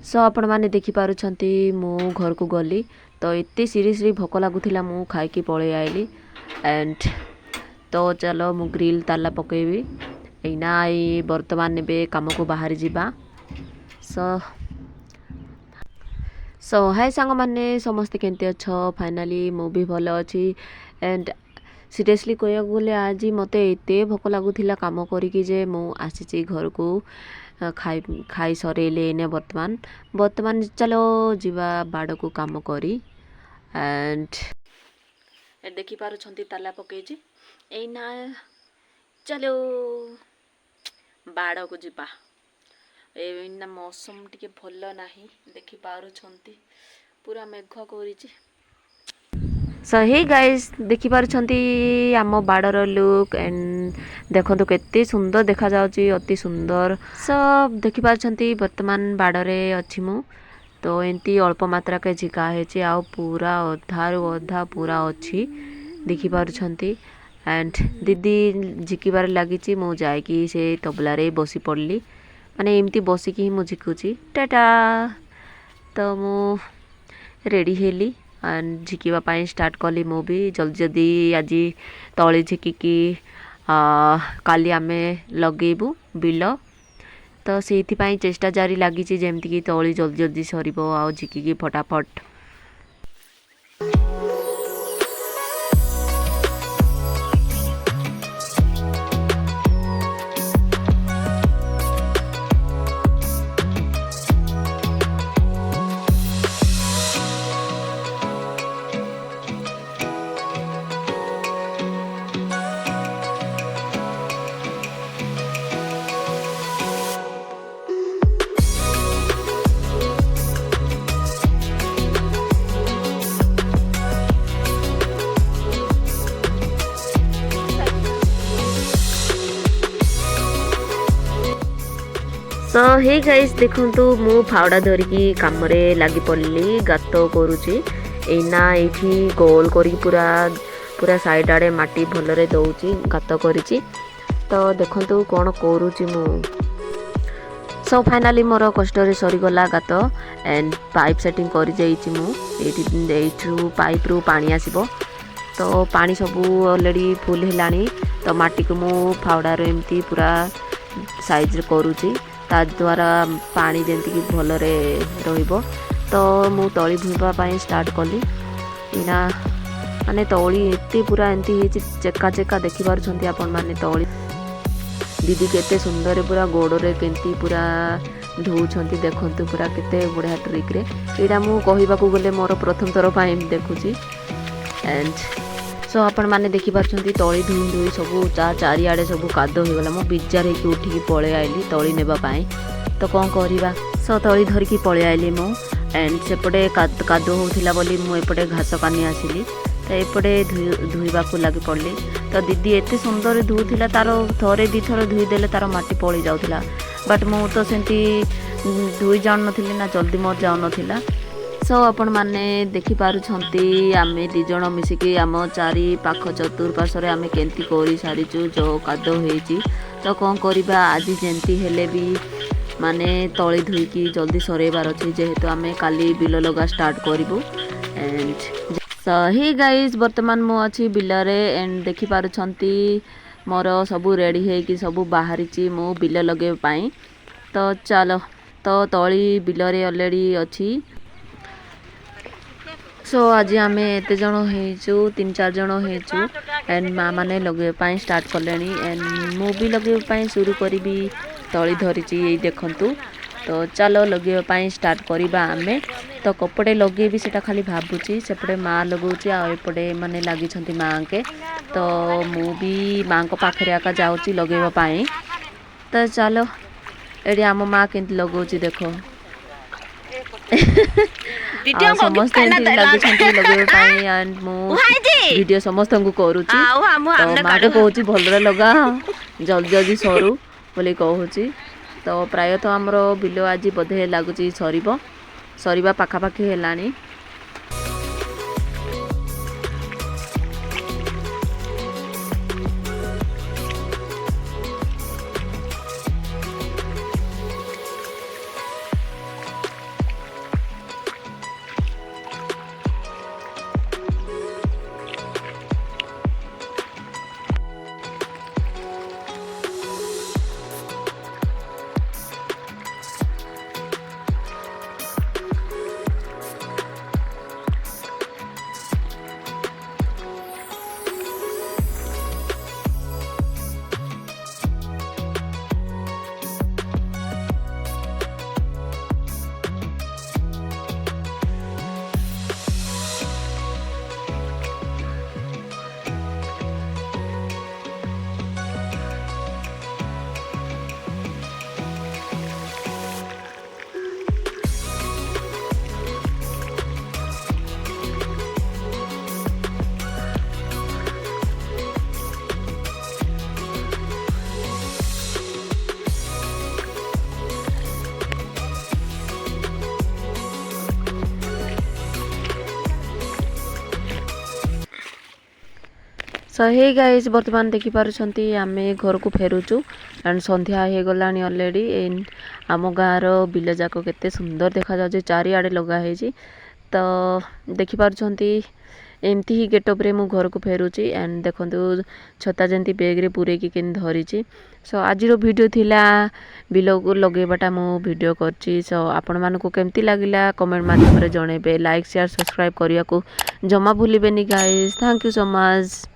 सो आपण मैंने देखिपुंट मु घर को गली तो एत सीरीयसली भोक लगुला मु खाई पलि आइली एंड तो चलो मु ग्रिल ताला पकेबी एना बर्तमान ने काम को बाहर जावा सो हाय सांग मैंने समस्ते केमती अच्छ फाइनाली मु भी भल अच्छी एंड सीरियसली कह गले आज मत एत भोक लगुला कम करके मु आसी घर को खाई सरेले एने वर्तमान चलो जीवा बाड़ को काम करी एंड देखि पारुछंती ताला पकेजी एना चलो बाड़ को जीवा एना मौसम टिके भल नाही देखि पारुछंती पूरा मेघ करिछि सो हे गाइस देखि पारुछंती आम बाड़र लुक एंड देखो केते सुंदर देखा जाउची अति सुंदर सब देखि पारुछंती वर्तमान बाड़रे अछि मु तो एंती अल्प मात्रा के झिका हेछि आ पूरा अधारु अधा पूरा अछि देखि पारुछंती एंड दीदी झिकिबार लागिची मु जायकी से तबला रे बसी पड़ली माने एमती बसिकी ही मु झिकुची टाटा तो मु रेडी हेली एंड झिकिबा पाई स्टार्ट कली मु भी जल्दी जल्दी आज तले झिकिकी काली आमे लगेबू बिल तो से चेष्टा जारी लगी जमती कि तली जल्दी जल्दी सरीबो आ झिकिकी फटाफट तो हे गाइस देखंतु मु फावड़ा धरिकी काम रे लागी पड़ली गात करूची एना एठी गोल करी पूरा पूरा साइड आड़े माटी भलरे दउची गात करिची तो देखंतु कोन करूची मु सो फाइनली मोर कष्ट रे सरी गला गात एंड पाइप सेटिंग करी जाईची मु एठू पाइप रु पानी आसीबो तो पानी सब ऑलरेडी फुल हेलानी तो माटी को मु फावड़ा रे एमती पूरा साइज करूची ता द्वारा पानी जेंती कि भलरे रहिबो तो मु तळी धुइबा पाई स्टार्ट कली इना माने तळी एते पूरा एंती हेची चेका चेका देखि पारुछंती आपण माने तळी दीदी केते सुंदर पूरा गोड़े केंती पूरा धोउछंती देखंतु पूरा केते बुढ़ा ट्रिक रे एडा मु कहिबा को गले मोर प्रथम थर पाई देखुची एंड सो आपण माने देखि पारुछंती तळी धुई धुई सब चारिआडे सब कादो हो गला मो बिजार हेकी उठिकी पळे आइली तळी नेबा पाई तो कोन करिबा सो तळी धरिकी पळे आइली मो एंड सेपटे कादो होथिला बोली मु एपटे घास कानी आसिली तो एपटे धुइबा को लागि पड़ली तो दीदी एते सुंदर धुउथिला तारो थरे दी थर धुई देले तारो माटी पळी जाउथिला बट मु तो सेंती धुई जान नथिली ना जल्दी मोर जाउ नथिला सो आपण माने देखि पारुछंती आमे दी जण मिसिकी आम चारि पाख चतुर्पार्श्व आमे केंती करी सारिचु जो कादो हेची तो कोन करिबा आज जेंती हेले भी माने तळी धुईकी जल्दी सरेबार अछि जेहेतु आमे काली बिल लगा स्टार्ट करिबु एंड सो हे गाइस वर्तमान मु अछि बिलरे एंड देखि पारुछंती मोर सब रेडी हेकी सब बाहरिची मु बिल लगे पाई तो चलो तो तळी बिलरे ऑलरेडी अछि सो आज आम एत जन हो 3-4 जन हो एंड माँ मैंने लगे स्टार्ट कले एंड मु भी लगे शुरू करी तली धरी ये देखंतु तो चलो लगे स्टार्ट करवा आमे तो कपड़े लगे भी सेटा खाली भाबुची सेपटे माँ लगौची आएपटे माने लगी माँ के तो मु भी माँ को पाखरे आका जाऊँगी लगेवा पाई तो चलो एडी आम माँ के लगौची देखो समस्त लगे लगे एंड मु वीडियो समस्त को करूची तो माँ के कहूँ भलरे लगा जल्दी जल्दी सरू बोली कहूँ तो प्रायतः आमर बिल आज बोधे लगुच सरीबा पाखापाखि हेलानी सो हे गाइस बर्तमान देखि पारुछंती आमे घर को फेरुचु and Sandhya hey Galani already in आम गाँव बिल जाक केते सुंदर देखा जाउछे चारिआडे लगा हेजी तो देखि पारुछंती एमती ही गेटअप रे मु घर को फेरुची एंड देखंतु छता जेंती बैग रे पूरे की केन धरिची सो आज रो वीडियो थिला बिलो को लगेबाटा मु वीडियो करची सो आपण मान को केमती लागिला कमेंट माध्यम रे जणेबे लाइक शेयर सब्सक्राइब करिया को जमा भूलिबेनी guys thank you so much.